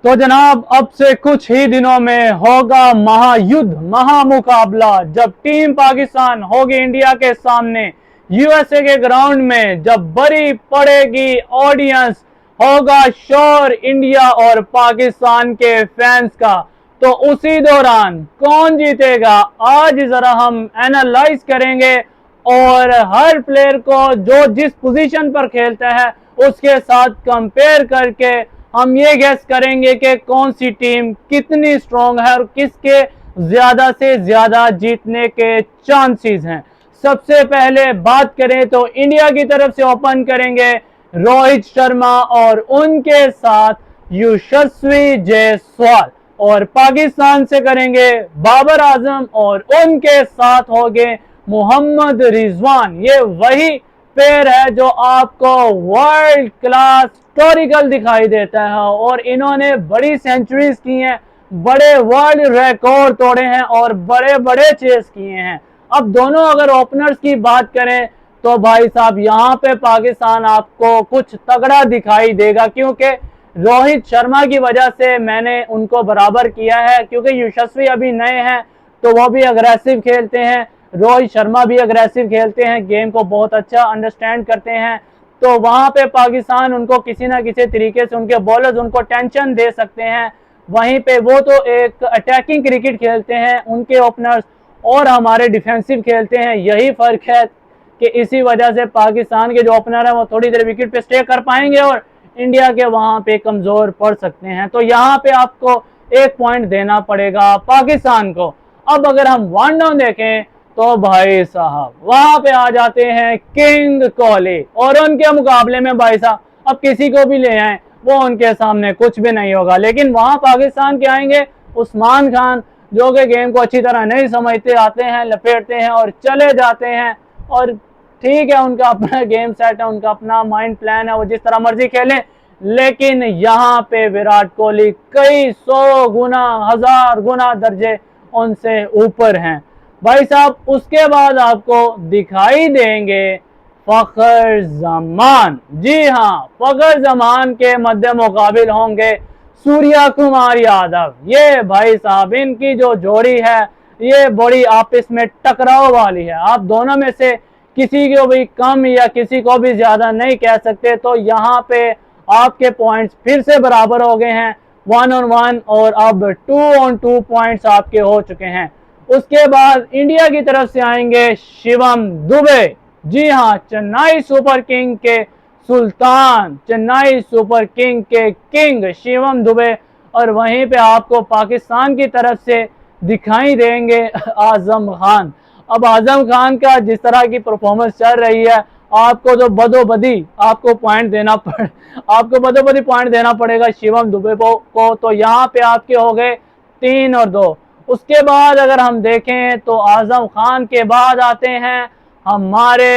तो जनाब अब से कुछ ही दिनों में होगा महायुद्ध, महामुकाबला, जब टीम पाकिस्तान होगी इंडिया के सामने यूएसए के ग्राउंड में, जब बड़ी पड़ेगी ऑडियंस, होगा शोर इंडिया और पाकिस्तान के फैंस का। तो उसी दौरान कौन जीतेगा आज जरा हम एनालाइज करेंगे और हर प्लेयर को जो जिस पोजीशन पर खेलता है उसके साथ कंपेयर करके हम ये गेस करेंगे कि कौन सी टीम कितनी स्ट्रांग है और किसके ज्यादा से ज्यादा जीतने के चांसेस हैं। सबसे पहले बात करें तो इंडिया की तरफ से ओपन करेंगे रोहित शर्मा और उनके साथ यशस्वी जायसवाल, और पाकिस्तान से करेंगे बाबर आजम और उनके साथ होंगे मोहम्मद रिजवान। ये वही पेयर है जो आपको वर्ल्ड क्लास हिस्टोरिकल दिखाई देता है और इन्होंने बड़ी सेंचुरीज की हैं, बड़े वर्ल्ड रिकॉर्ड तोड़े हैं और बड़े बड़े चेस किए हैं। अब दोनों अगर ओपनर्स की बात करें तो भाई साहब यहाँ पे पाकिस्तान आपको कुछ तगड़ा दिखाई देगा, क्योंकि रोहित शर्मा की वजह से मैंने उनको बराबर किया है, क्योंकि यशस्वी अभी नए हैं तो वो भी अग्रेसिव खेलते हैं, रोहित शर्मा भी अग्रेसिव खेलते हैं, गेम को बहुत अच्छा अंडरस्टैंड करते हैं। तो वहां पे पाकिस्तान उनको किसी ना किसी तरीके से, उनके बॉलर्स उनको टेंशन दे सकते हैं। वहीं पे वो तो एक अटैकिंग क्रिकेट खेलते हैं उनके ओपनर्स, और हमारे डिफेंसिव खेलते हैं। यही फर्क है कि इसी वजह से पाकिस्तान के जो ओपनर है वो थोड़ी देर विकेट पे स्टे कर पाएंगे और इंडिया के वहां पे कमजोर पड़ सकते हैं। तो यहाँ पे आपको एक पॉइंट देना पड़ेगा पाकिस्तान को। अब अगर हम वन डाउन देखें तो भाई साहब वहां पे आ जाते हैं किंग कोहली, और उनके मुकाबले में भाई साहब अब किसी को भी ले आए वो उनके सामने कुछ भी नहीं होगा। लेकिन वहां पाकिस्तान के आएंगे उस्मान खान, जो कि गेम को अच्छी तरह नहीं समझते, आते हैं, लपेटते हैं और चले जाते हैं। और ठीक है, उनका अपना गेम सेट है, उनका अपना माइंड प्लान है, वो जिस तरह मर्जी खेलें। लेकिन यहाँ पे विराट कोहली कई 100 गुना 1000 गुना दर्जे उनसे ऊपर हैं भाई साहब। उसके बाद आपको दिखाई देंगे फखर जमान। जी हाँ, फखर जमान के मध्य मुकाबिल होंगे सूर्या कुमार यादव। ये भाई साहब इनकी जो जोड़ी है ये बड़ी आपस में टकराव वाली है। आप दोनों में से किसी को भी कम या किसी को भी ज्यादा नहीं कह सकते। तो यहाँ पे आपके पॉइंट्स फिर से बराबर हो गए हैं 1 on 1, और अब 2 on 2 पॉइंट्स आपके हो चुके हैं। उसके बाद इंडिया की तरफ से आएंगे शिवम दुबे। जी हाँ, चेन्नई सुपर किंग के सुल्तान, चेन्नई सुपर किंग के किंग शिवम दुबे। और वहीं पे आपको पाकिस्तान की तरफ से दिखाई देंगे आजम खान। अब आजम खान का जिस तरह की परफॉर्मेंस चल रही है, आपको जो बदोबदी आपको पॉइंट देना पड़ेगा शिवम दुबे को। तो यहाँ पे आपके हो गए 3 और 2। उसके बाद अगर हम देखें तो आजम खान के बाद आते हैं हमारे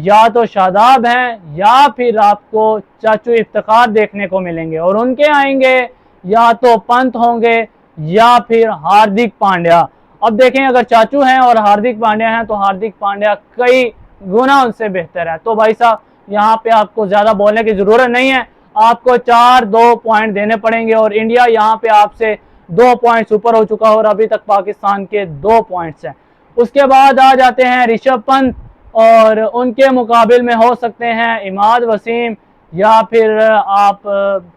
या तो शादाब हैं या फिर आपको चाचू इफ्तिखार देखने को मिलेंगे, और उनके आएंगे या तो पंत होंगे या फिर हार्दिक पांड्या। अब देखें, अगर चाचू हैं और हार्दिक पांड्या हैं तो हार्दिक पांड्या कई गुना उनसे बेहतर है। तो भाई साहब यहाँ पे आपको ज्यादा बोलने की जरूरत नहीं है, आपको 4-2 पॉइंट देने पड़ेंगे, और इंडिया यहाँ पे आपसे 2 पॉइंट्स ऊपर हो चुका है और अभी तक पाकिस्तान के 2 पॉइंट्स हैं। उसके बाद आ जाते हैं ऋषभ पंत, और उनके मुकाबिल में हो सकते हैं इमाद वसीम, या फिर आप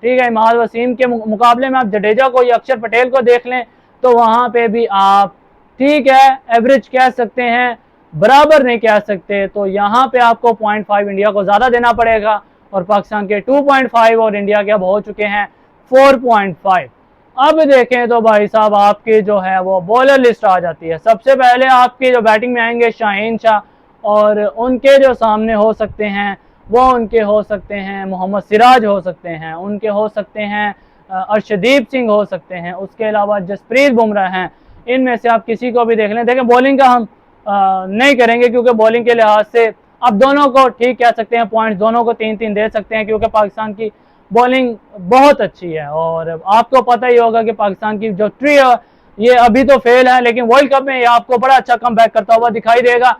ठीक है इमाद वसीम के मुकाबले में आप जडेजा को या अक्षर पटेल को देख लें तो वहां पे भी आप ठीक है एवरेज कह सकते हैं, बराबर नहीं कह सकते। तो यहाँ पे आपको 0.5 इंडिया को ज्यादा देना पड़ेगा, और पाकिस्तान के 2.5 और इंडिया के अब हो चुके हैं 4.5। अब देखें तो भाई साहब आपकी जो है वो बॉलर लिस्ट आ जाती है। सबसे पहले आपकी जो बैटिंग में आएंगे शाहीन शाह, और उनके जो सामने हो सकते हैं वो उनके हो सकते हैं मोहम्मद सिराज हो सकते हैं, उनके हो सकते हैं अर्शदीप सिंह हो सकते हैं, उसके अलावा जसप्रीत बुमराह हैं। इनमें से आप किसी को भी देख लें। देखें बॉलिंग का हम नहीं करेंगे क्योंकि बॉलिंग के लिहाज से आप दोनों को ठीक कह सकते हैं, पॉइंट्स दोनों को 3-3 दे सकते हैं, क्योंकि पाकिस्तान की बॉलिंग बहुत अच्छी है। और आपको पता ही होगा कि पाकिस्तान की जो ट्री है ये अभी तो फेल है, लेकिन वर्ल्ड कप में ये आपको बड़ा अच्छा कमबैक करता हुआ दिखाई देगा।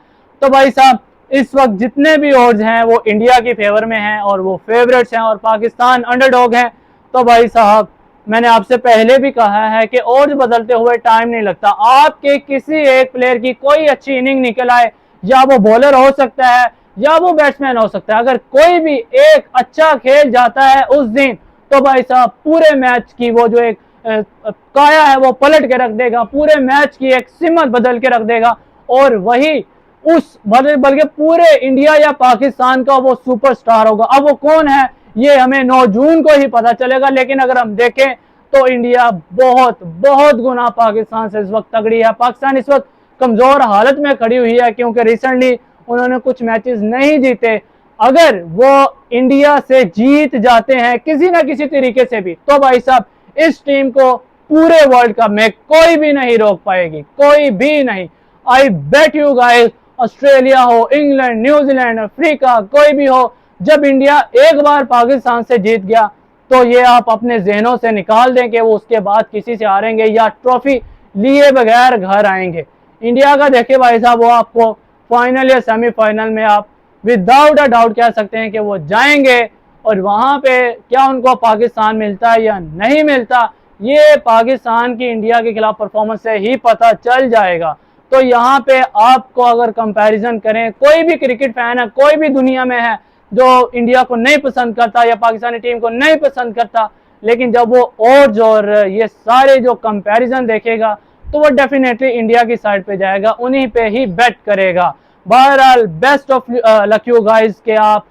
तो भाई साहब इस वक्त जितने भी ओड्स हैं वो इंडिया की फेवर में हैं और वो फेवरेट्स हैं, और पाकिस्तान अंडरडॉग हैं। तो भाई साहब मैंने आपसे पहले भी कहा है कि ओड्स बदलते हुए टाइम नहीं लगता। आपके किसी एक प्लेयर की कोई अच्छी इनिंग निकल आए, या वो बॉलर हो सकता है या वो बैट्समैन हो सकता है, अगर कोई भी एक अच्छा खेल जाता है उस दिन, तो भाई साहब पूरे मैच की वो जो एक काया है वो पलट के रख देगा, पूरे मैच की एक सिमत बदल के रख देगा। और वही उस बल्कि पूरे इंडिया या पाकिस्तान का वो सुपरस्टार होगा। अब वो कौन है ये हमें 9 जून को ही पता चलेगा, लेकिन अगर हम देखें तो इंडिया बहुत बहुत गुना पाकिस्तान से इस वक्त तगड़ी है। पाकिस्तान इस वक्त कमजोर हालत में खड़ी हुई है, क्योंकि रिसेंटली उन्होंने कुछ मैचेस नहीं जीते। अगर वो इंडिया से जीत जाते हैं किसी ना किसी तरीके से भी, तो भाई साहब इस टीम को पूरे वर्ल्ड कप में कोई भी नहीं रोक पाएगी, कोई भी नहीं। आई बेट यू गाइस, ऑस्ट्रेलिया हो, इंग्लैंड, न्यूजीलैंड, अफ्रीका, कोई भी हो, जब इंडिया एक बार पाकिस्तान से जीत गया तो ये आप अपने जहनों से निकाल दें कि वो उसके बाद किसी से हारेंगे या ट्रॉफी लिए बगैर घर आएंगे। इंडिया का देखिए भाई साहब, वो आपको फाइनल या सेमीफाइनल में आप विदाउट अ डाउट कह सकते हैं कि वो जाएंगे, और वहां पे क्या उनको पाकिस्तान मिलता है या नहीं मिलता, ये पाकिस्तान की इंडिया के खिलाफ परफॉर्मेंस से ही पता चल जाएगा। तो यहाँ पे आपको अगर कंपैरिजन करें, कोई भी क्रिकेट फैन है, कोई भी दुनिया में है जो इंडिया को नहीं पसंद करता या पाकिस्तानी टीम को नहीं पसंद करता, लेकिन जब वो ओड्स और ये सारे जो कंपैरिजन देखेगा तो वो डेफिनेटली इंडिया की साइड पे जाएगा, उन्हीं पे ही बेट करेगा। बहरहाल best of luck you guys के आप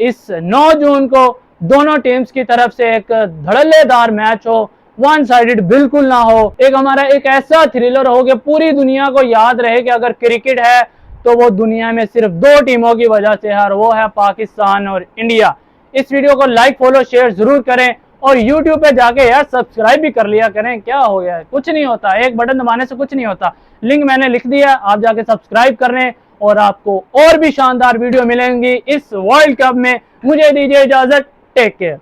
इस 9 जून को दोनों टीम्स की तरफ से एक धड़ल्लेदार मैच हो, वन साइडेड बिल्कुल ना हो, एक हमारा एक ऐसा थ्रिलर हो कि पूरी दुनिया को याद रहे कि अगर क्रिकेट है तो वो दुनिया में सिर्फ 2 टीमों की वजह से है, और वो है पाकिस्तान और इंडिया। इस वीडियो को लाइक फॉलो शेयर जरूर करें, और YouTube पे जाके यार सब्सक्राइब भी कर लिया करें। क्या हो गया है, कुछ नहीं होता, एक बटन दबाने से कुछ नहीं होता। लिंक मैंने लिख दिया, आप जाके सब्सक्राइब कर लें, और आपको और भी शानदार वीडियो मिलेंगी इस वर्ल्ड कप में। मुझे दीजिए इजाजत, टेक केयर।